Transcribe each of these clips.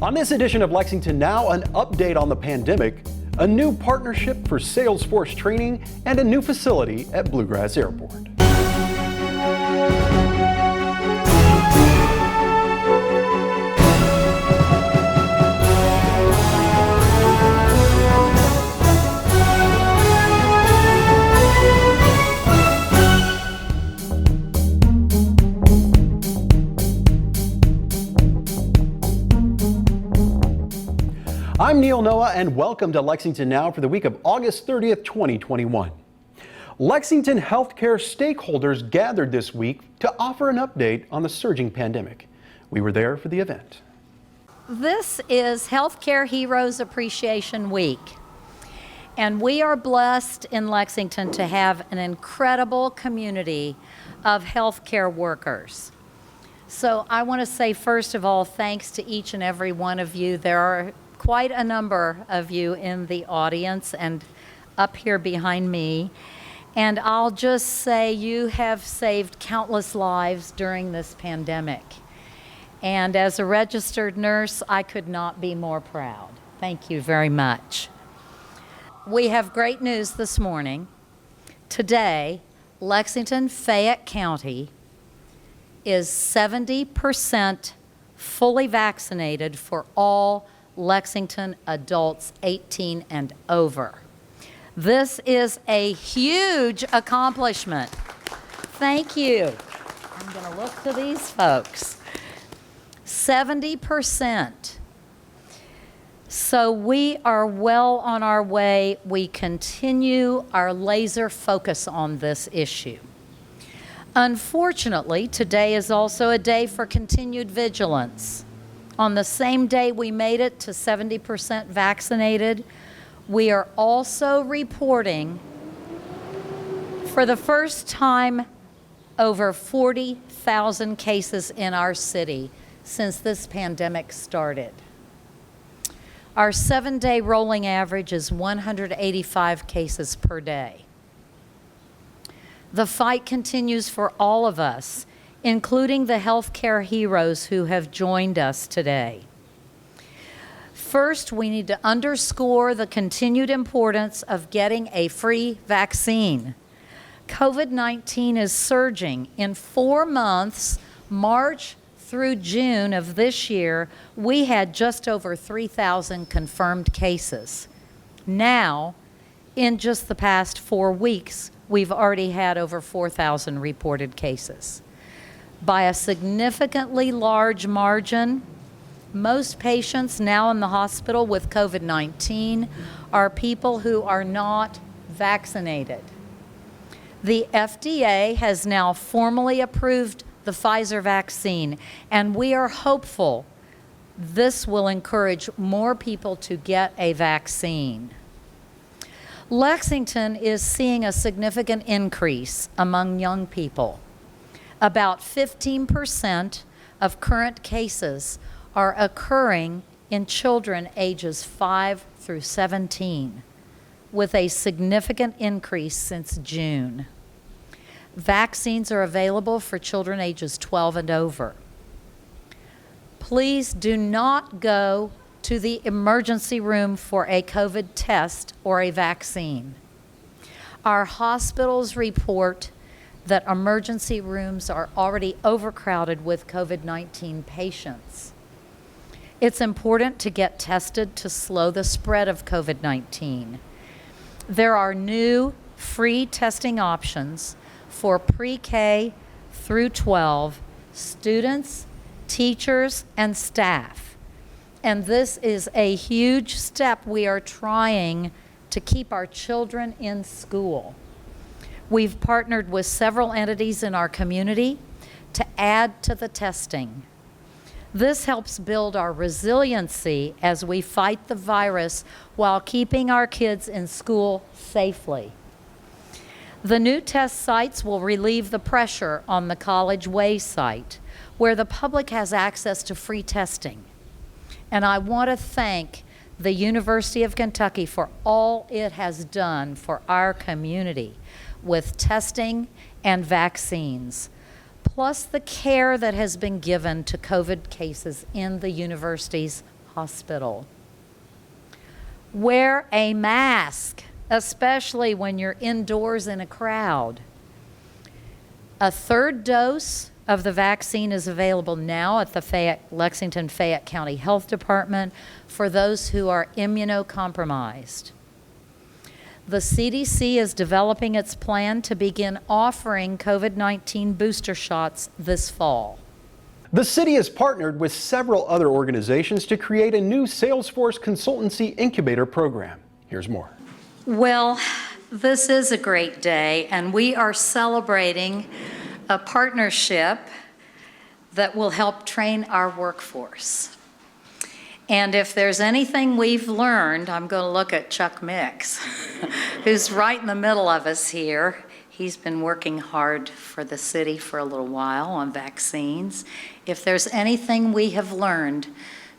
On this edition of Lexington Now, an update on the pandemic, a new partnership for Salesforce training, and a new facility at Bluegrass Airport. I'm Neil Noah, and welcome to Lexington Now for the week of August 30th, 2021. Lexington healthcare stakeholders gathered this week to offer an update on the surging pandemic. We were there for the event. This is Healthcare Heroes Appreciation Week, and we are blessed in Lexington to have an incredible community of healthcare workers. So I want to say, first of all, thanks to each and every one of you. There are quite a number of you in the audience and up here behind me. And I'll just say you have saved countless lives during this pandemic. And as a registered nurse, I could not be more proud. Thank you very much. We have great news this morning. Today, Lexington Fayette County is 70% fully vaccinated for all Lexington adults 18 and over. This is a huge accomplishment. Thank you. I'm going to look to these folks. 70%. So we are well on our way. We continue our laser focus on this issue. Unfortunately, today is also a day for continued vigilance. On the same day we made it to 70% vaccinated, we are also reporting for the first time over 40,000 cases in our city since this pandemic started. Our 7-day rolling average is 185 cases per day. The fight continues for all of us, including the healthcare heroes who have joined us today. First, we need to underscore the continued importance of getting a free vaccine. COVID-19 is surging. In 4 months, March through June of this year, we had just over 3,000 confirmed cases. Now, in just the past 4 weeks, we've already had over 4,000 reported cases. By a significantly large margin, most patients now in the hospital with COVID-19 are people who are not vaccinated. The FDA has now formally approved the Pfizer vaccine, and we are hopeful this will encourage more people to get a vaccine. Lexington is seeing a significant increase among young people. About 15% of current cases are occurring in children ages 5 through 17, with a significant increase since June. Vaccines are available for children ages 12 and over. Please do not go to the emergency room for a COVID test or a vaccine. Our hospitals report that emergency rooms are already overcrowded with COVID-19 patients. It's important to get tested to slow the spread of COVID-19. There are new free testing options for pre-K through 12 students, teachers, and staff. And this is a huge step. We are trying to keep our children in school. We've partnered with several entities in our community to add to the testing. This helps build our resiliency as we fight the virus while keeping our kids in school safely. The new test sites will relieve the pressure on the College Way site, where the public has access to free testing. And I want to thank the University of Kentucky for all it has done for our community with testing and vaccines, plus the care that has been given to COVID cases in the university's hospital. Wear a mask, especially when you're indoors in a crowd. A third dose of the vaccine is available now at the Lexington Fayette County Health Department for those who are immunocompromised. The CDC is developing its plan to begin offering COVID-19 booster shots this fall. The city has partnered with several other organizations to create a new Salesforce consultancy incubator program. Here's more. Well, this is a great day, and we are celebrating a partnership that will help train our workforce. And if there's anything we've learned, I'm going to look at Chuck Mix, who's right in the middle of us here. He's been working hard for the city for a little while on vaccines. If there's anything we have learned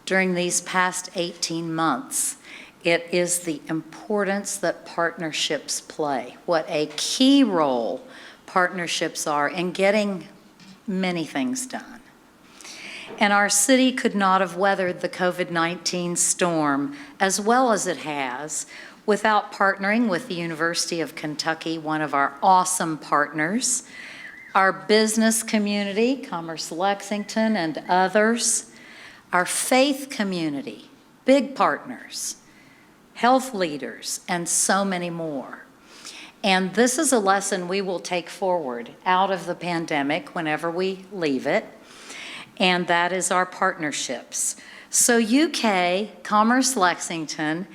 during these past 18 months, it is the importance that partnerships play, what a key role partnerships are in getting many things done. And our city could not have weathered the COVID-19 storm as well as it has without partnering with the University of Kentucky, one of our awesome partners, our business community, Commerce Lexington and others, our faith community, big partners, health leaders, and so many more. And this is a lesson we will take forward out of the pandemic whenever we leave it, and that is our partnerships. So UK, Commerce Lexington,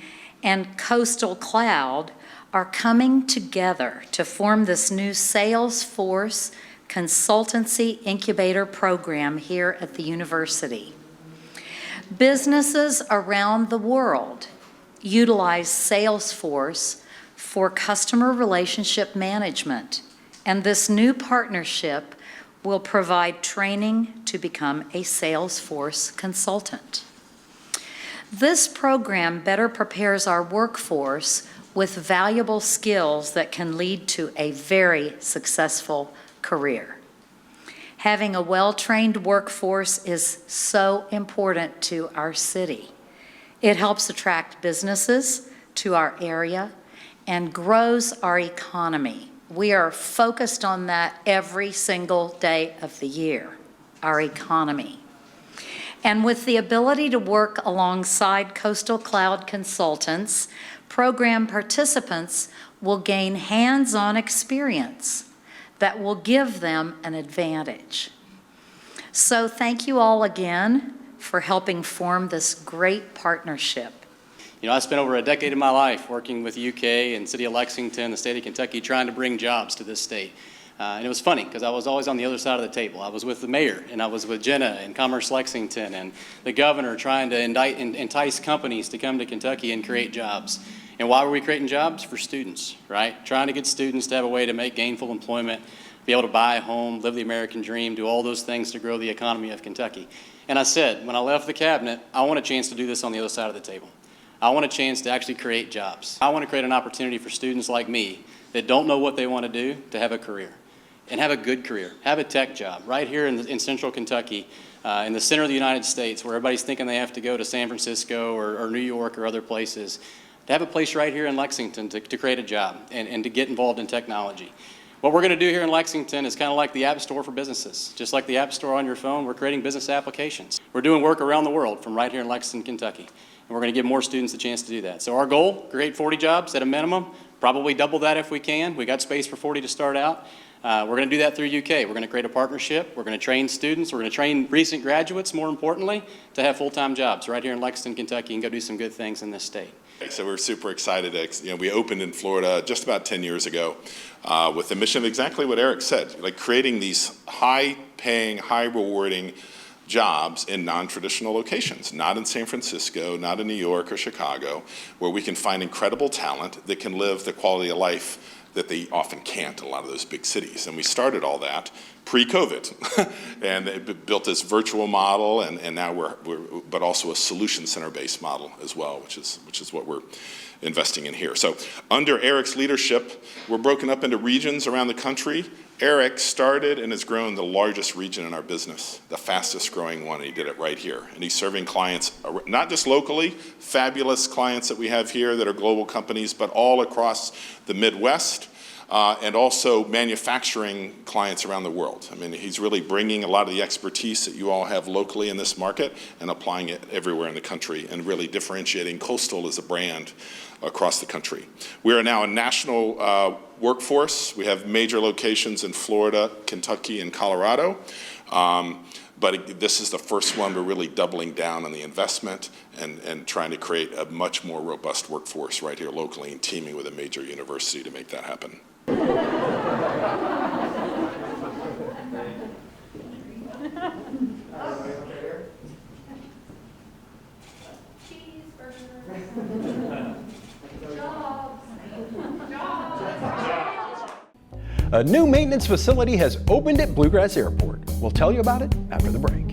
and Coastal Cloud are coming together to form this new Salesforce consultancy incubator program here at the university. Businesses around the world utilize Salesforce for customer relationship management, and this new partnership will provide training to become a Salesforce consultant. This program better prepares our workforce with valuable skills that can lead to a very successful career. Having a well-trained workforce is so important to our city. It helps attract businesses to our area and grows our economy. We are focused on that every single day of the year, our economy. And with the ability to work alongside Coastal Cloud consultants, program participants will gain hands-on experience that will give them an advantage. So thank you all again for helping form this great partnership. You know, I spent over a decade of my life working with UK and City of Lexington, the state of Kentucky, trying to bring jobs to this state. And it was funny because I was always on the other side of the table. I was with the mayor, and I was with Jenna and Commerce Lexington and the governor trying to entice companies to come to Kentucky and create jobs. And why were we creating jobs? For students, right? Trying to get students to have a way to make gainful employment, be able to buy a home, live the American dream, do all those things to grow the economy of Kentucky. And I said, when I left the cabinet, I want a chance to do this on the other side of the table. I want a chance to actually create jobs. I want to create an opportunity for students like me that don't know what they want to do to have a career and have a good career, have a tech job right here in central Kentucky, in the center of the United States where everybody's thinking they have to go to San Francisco or New York or other places, to have a place right here in Lexington to create a job and to get involved in technology. What we're going to do here in Lexington is kind of like the App Store for businesses. Just like the App Store on your phone, we're creating business applications. We're doing work around the world from right here in Lexington, Kentucky. And we're going to give more students a chance to do that. So our goal, create 40 jobs at a minimum, probably double that if we can. We got space for 40 to start out. We're going to do that through UK. We're going to create a partnership. We're going to train students. We're going to train recent graduates, more importantly, to have full-time jobs right here in Lexington, Kentucky, and go do some good things in this state. So we're super excited. We opened in Florida just about 10 years ago with the mission of exactly what Eric said, like creating these high-paying, high-rewarding jobs in non-traditional locations, not in San Francisco, not in New York or Chicago, where we can find incredible talent that can live the quality of life that they often can't in a lot of those big cities. And we started all that pre-COVID. And they built this virtual model, and now but also a solution center-based model as well, which is what we're investing in here. So under Eric's leadership, we're broken up into regions around the country. Eric started and has grown the largest region in our business, the fastest growing one, and he did it right here. And he's serving clients, not just locally, fabulous clients that we have here that are global companies, but all across the Midwest, and also manufacturing clients around the world. I mean, he's really bringing a lot of the expertise that you all have locally in this market and applying it everywhere in the country and really differentiating Coastal as a brand across the country. We are now a national workforce. We have major locations in Florida, Kentucky, and Colorado. But this is the first one we're really doubling down on the investment and trying to create a much more robust workforce right here locally and teaming with a major university to make that happen. A new maintenance facility has opened at Bluegrass Airport. We'll tell you about it after the break.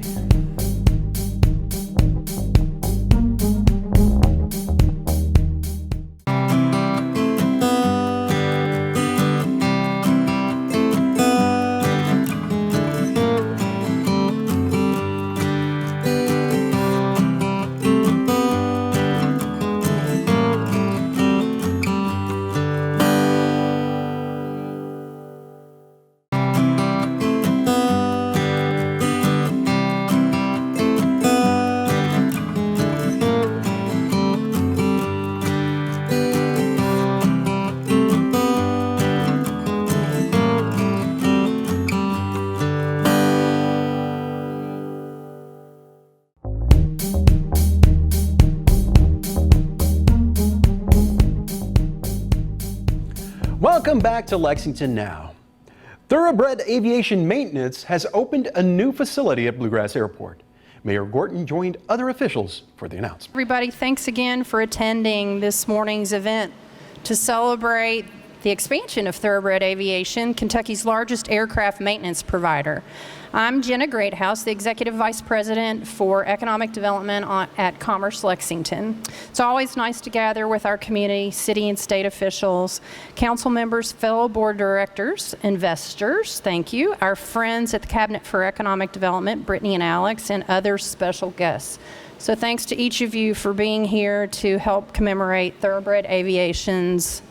Welcome back to Lexington Now. Thoroughbred Aviation Maintenance has opened a new facility at Bluegrass Airport. Mayor Gorton joined other officials for the announcement. Everybody, thanks again for attending this morning's event to celebrate the expansion of Thoroughbred Aviation, Kentucky's largest aircraft maintenance provider. I'm Jenna Greathouse, the Executive Vice President for Economic Development at Commerce Lexington. It's always nice to gather with our community, city and state officials, council members, fellow board directors, investors, thank you, our friends at the Cabinet for Economic Development, Brittany and Alex, and other special guests. So thanks to each of you for being here to help commemorate Thoroughbred Aviation's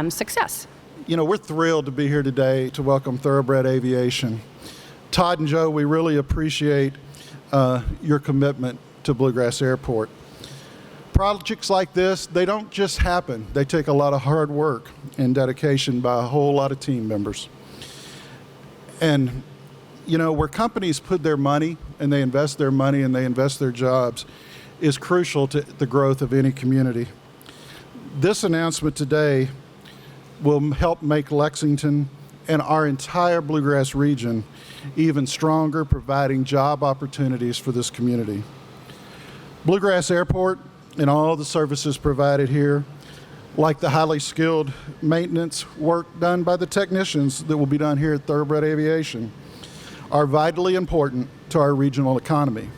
success. You know, we're thrilled to be here today to welcome Thoroughbred Aviation. Todd and Joe, we really appreciate your commitment to Bluegrass Airport. Projects like this, they don't just happen. They take a lot of hard work and dedication by a whole lot of team members. And, you know, where companies put their money and they invest their money and they invest their jobs is crucial to the growth of any community. This announcement today will help make Lexington and our entire Bluegrass region even stronger, providing job opportunities for this community. Bluegrass Airport and all the services provided here, like the highly skilled maintenance work done by the technicians that will be done here at Thoroughbred Aviation, are vitally important to our regional economy.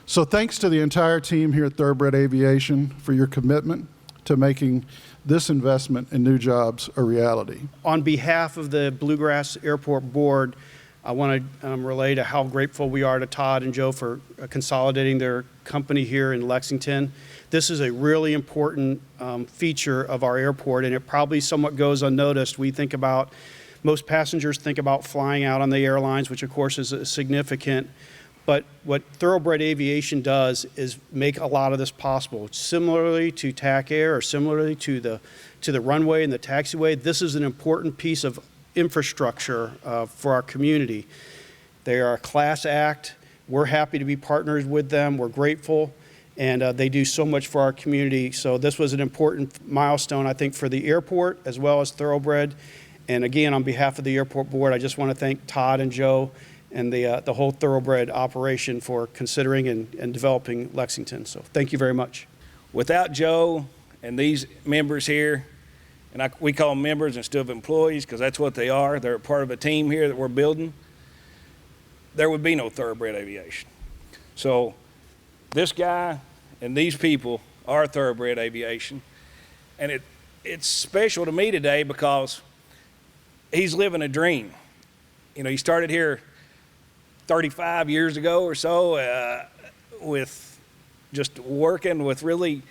So thanks to the entire team here at Thoroughbred Aviation for your commitment to making this investment in new jobs a reality. On behalf of the Bluegrass Airport Board, I want to relay to how grateful we are to Todd and Joe for consolidating their company here in Lexington. This is a really important feature of our airport, and it probably somewhat goes unnoticed. Most passengers think about flying out on the airlines, which of course is significant. But what Thoroughbred Aviation does is make a lot of this possible. Similarly to TAC Air or similarly to the runway and the taxiway, this is an important piece of infrastructure for our community. They are a class act. We're happy to be partners with them. We're grateful, and they do so much for our community. So this was an important milestone, I think, for the airport as well as Thoroughbred. And again, on behalf of the airport board, I just want to thank Todd and Joe and the whole Thoroughbred operation for considering and developing Lexington. So thank you very much. Without Joe and these members here, and we call them members instead of employees because that's what they are. They're a part of a team here that we're building. There would be no Thoroughbred Aviation. So this guy and these people are Thoroughbred Aviation, and it's special to me today because he's living a dream. You know, he started here 35 years ago or so with just working with really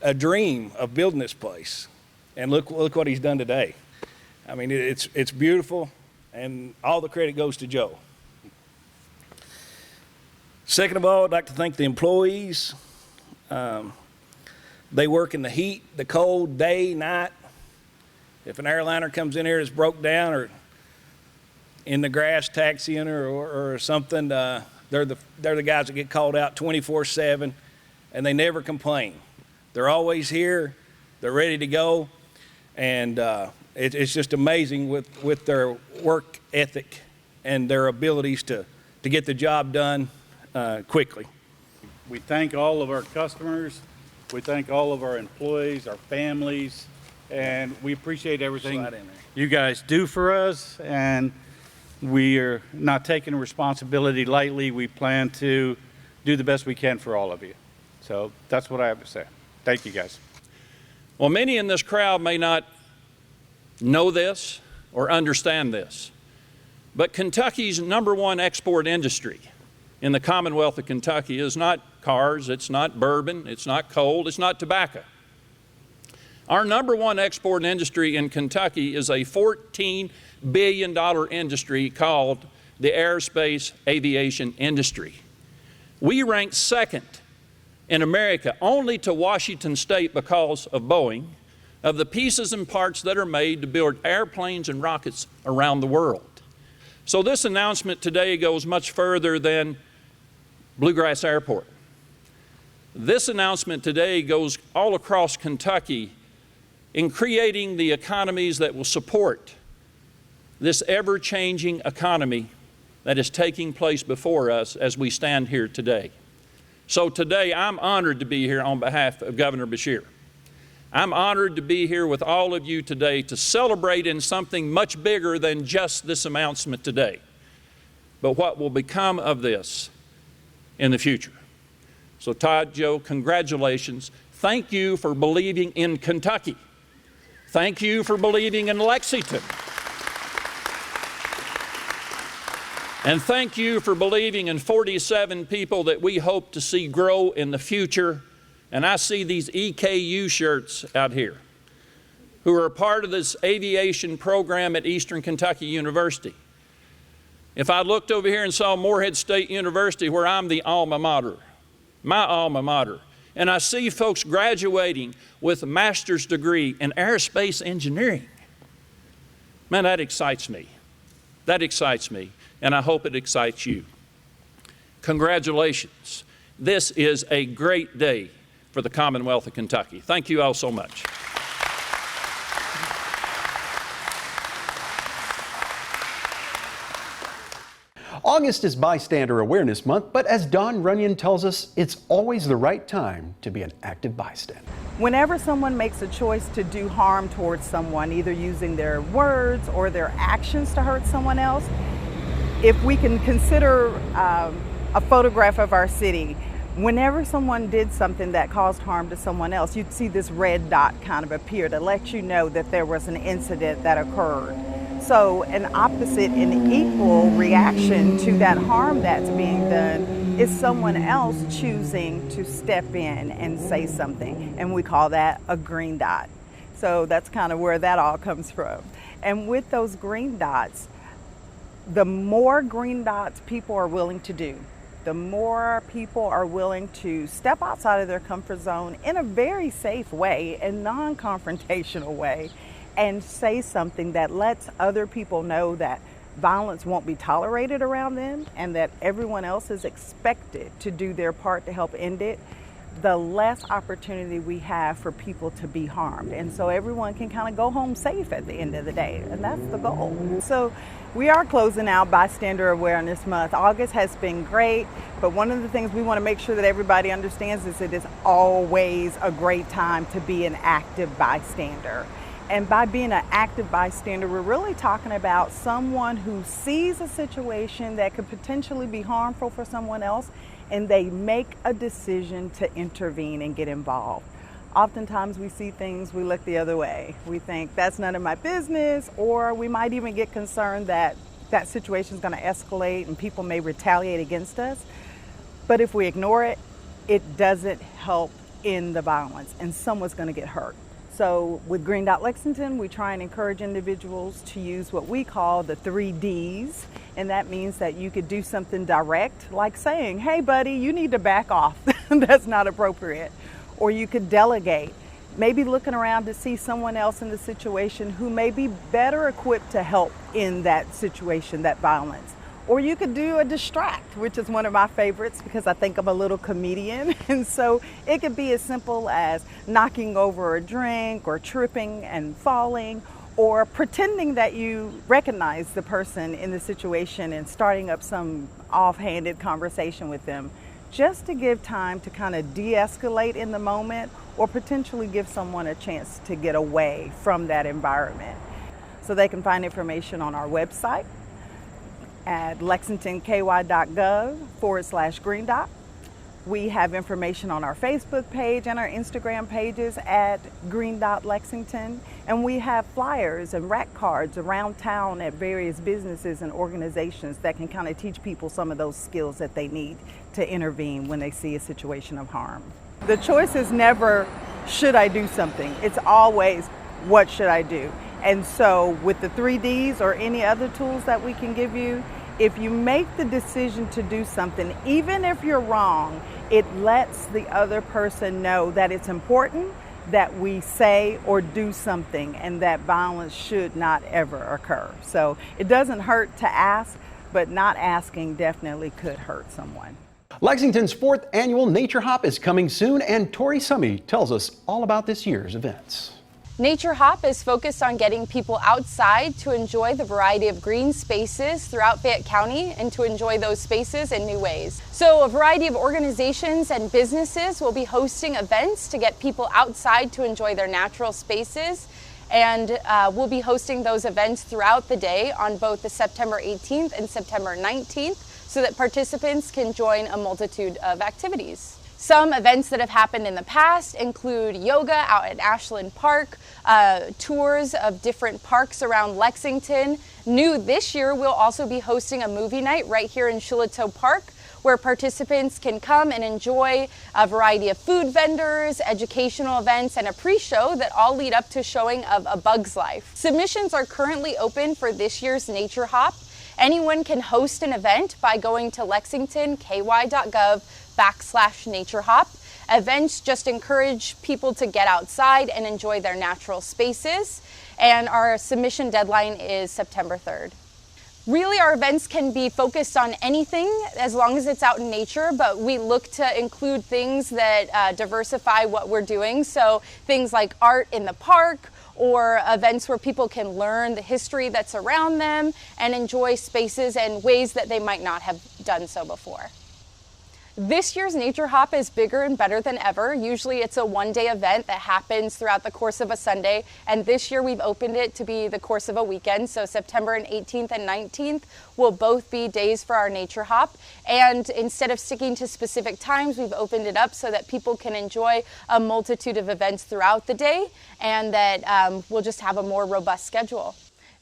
a dream of building this place. And look what he's done today. I mean, it's beautiful, and all the credit goes to Joe. Second of all, I'd like to thank the employees. They work in the heat, the cold, day, night. If an airliner comes in here that's broke down or in the grass taxiing or something, they're the guys that get called out 24/7, and they never complain. They're always here. They're ready to go, and it's just amazing with their work ethic and their abilities to get the job done quickly. We thank all of our customers. We thank all of our employees, our families, and we appreciate everything Slide in there. you guys do for us, and we are not taking responsibility lightly. We plan to do the best we can for all of you. So that's what I have to say. Thank you, guys. Well, many in this crowd may not know this or understand this, but Kentucky's #1 export industry in the Commonwealth of Kentucky is not cars, it's not bourbon, it's not coal, it's not tobacco. Our #1 export industry in Kentucky is a $14 billion industry called the aerospace aviation industry. We rank second in America, only to Washington State because of Boeing, of the pieces and parts that are made to build airplanes and rockets around the world. So this announcement today goes much further than Bluegrass Airport. This announcement today goes all across Kentucky in creating the economies that will support this ever-changing economy that is taking place before us as we stand here today. So today, I'm honored to be here on behalf of Governor Beshear. I'm honored to be here with all of you today to celebrate in something much bigger than just this announcement today, but what will become of this in the future. So Todd, Joe, congratulations. Thank you for believing in Kentucky. Thank you for believing in Lexington. And thank you for believing in 47 people that we hope to see grow in the future. And I see these EKU shirts out here who are a part of this aviation program at Eastern Kentucky University. If I looked over here and saw Morehead State University, where I'm the alma mater, my alma mater, and I see folks graduating with a master's degree in aerospace engineering, man, that excites me. That excites me. And I hope it excites you. Congratulations. This is a great day for the Commonwealth of Kentucky. Thank you all so much. August is Bystander Awareness Month, but as Don Runyon tells us, it's always the right time to be an active bystander. Whenever someone makes a choice to do harm towards someone, either using their words or their actions to hurt someone else, if we can consider a photograph of our city, whenever someone did something that caused harm to someone else, you'd see this red dot kind of appear to let you know that there was an incident that occurred. So an opposite and equal reaction to that harm that's being done is someone else choosing to step in and say something, and we call that a green dot. So that's kind of where that all comes from. And with those green dots, the more green dots people are willing to do, the more people are willing to step outside of their comfort zone in a very safe way and non-confrontational way and say something that lets other people know that violence won't be tolerated around them and that everyone else is expected to do their part to help end it, the less opportunity we have for people to be harmed. And so everyone can kind of go home safe at the end of the day, and that's the goal. So we are closing out Bystander Awareness Month. August has been great, but one of the things we want to make sure that everybody understands is it is always a great time to be an active bystander. And by being an active bystander, we're really talking about someone who sees a situation that could potentially be harmful for someone else, and they make a decision to intervene and get involved. Oftentimes we see things, we look the other way. We think that's none of my business, or we might even get concerned that that situation is going to escalate and people may retaliate against us. But if we ignore it, it doesn't help in the violence, and someone's going to get hurt. So with Green Dot Lexington, we try and encourage individuals to use what we call the 3 Ds. And that means that you could do something direct, like saying, hey buddy, you need to back off. That's not appropriate. Or you could delegate, maybe looking around to see someone else in the situation who may be better equipped to help in that situation, that violence. Or you could do a distract, which is one of my favorites because I think I'm a little comedian. And so it could be as simple as knocking over a drink or tripping and falling, or pretending that you recognize the person in the situation and starting up some offhanded conversation with them, just to give time to kind of de-escalate in the moment, or potentially give someone a chance to get away from that environment. So they can find information on our website at lexingtonky.gov/Green Dot. We have information on our Facebook page and our Instagram pages at Green Dot Lexington. And we have flyers and rack cards around town at various businesses and organizations that can kind of teach people some of those skills that they need to intervene when they see a situation of harm. The choice is never, should I do something? It's always, what should I do? And so with the 3 Ds or any other tools that we can give you, if you make the decision to do something, even if you're wrong, it lets the other person know that it's important that we say or do something, and that violence should not ever occur. So it doesn't hurt to ask, but not asking definitely could hurt someone. Lexington's 4th annual Nature Hop is coming soon, and Tori Summey tells us all about this year's events. Nature Hop is focused on getting people outside to enjoy the variety of green spaces throughout Fayette County and to enjoy those spaces in new ways. So a variety of organizations and businesses will be hosting events to get people outside to enjoy their natural spaces. And we'll be hosting those events throughout the day on both the September 18th and September 19th so that participants can join a multitude of activities. Some events that have happened in the past include yoga out at Ashland Park, tours of different parks around Lexington. New this year, we'll also be hosting a movie night right here in Shillitoe Park, where participants can come and enjoy a variety of food vendors, educational events, and a pre-show that all lead up to showing of A Bug's Life. Submissions are currently open for this year's Nature Hop. Anyone can host an event by going to lexingtonky.gov/Nature Hop. Events just encourage people to get outside and enjoy their natural spaces, and our submission deadline is September 3rd. Really, our events can be focused on anything as long as it's out in nature, but we look to include things that diversify what we're doing. So things like art in the park, or events where people can learn the history that's around them and enjoy spaces in ways that they might not have done so before. This year's Nature Hop is bigger and better than ever. Usually it's a one-day event that happens throughout the course of a Sunday, and this year we've opened it to be the course of a weekend. So September 18th and 19th will both be days for our Nature Hop, and instead of sticking to specific times, we've opened it up so that people can enjoy a multitude of events throughout the day, and that we'll just have a more robust schedule.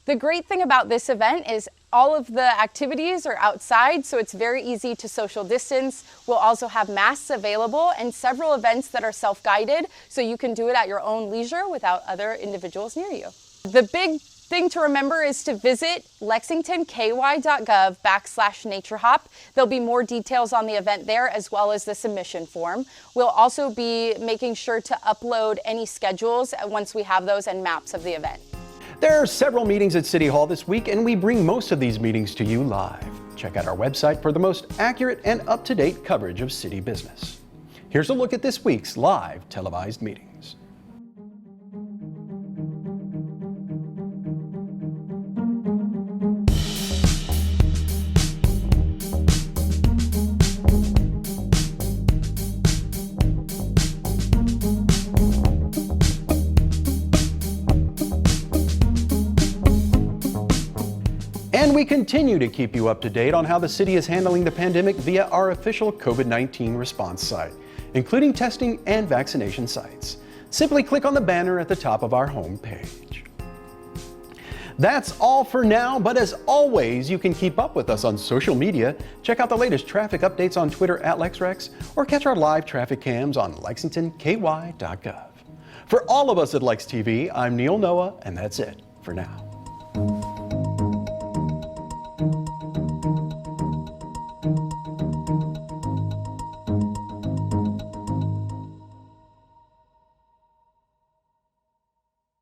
The great thing about this event is all of the activities are outside, so it's very easy to social distance. We'll also have masks available and several events that are self-guided, so you can do it at your own leisure without other individuals near you. The big thing to remember is to visit lexingtonky.gov/Nature Hop. There'll be more details on the event there, as well as the submission form. We'll also be making sure to upload any schedules once we have those and maps of the event. There are several meetings at City Hall this week, and we bring most of these meetings to you live. Check out our website for the most accurate and up-to-date coverage of city business. Here's a look at this week's live televised meetings. And we continue to keep you up to date on how the city is handling the pandemic via our official COVID-19 response site, including testing and vaccination sites. Simply click on the banner at the top of our homepage. That's all for now, but as always, you can keep up with us on social media, check out the latest traffic updates on Twitter @LexRex, or catch our live traffic cams on lexingtonky.gov. For all of us at Lex TV, I'm Neil Noah, and that's it for now.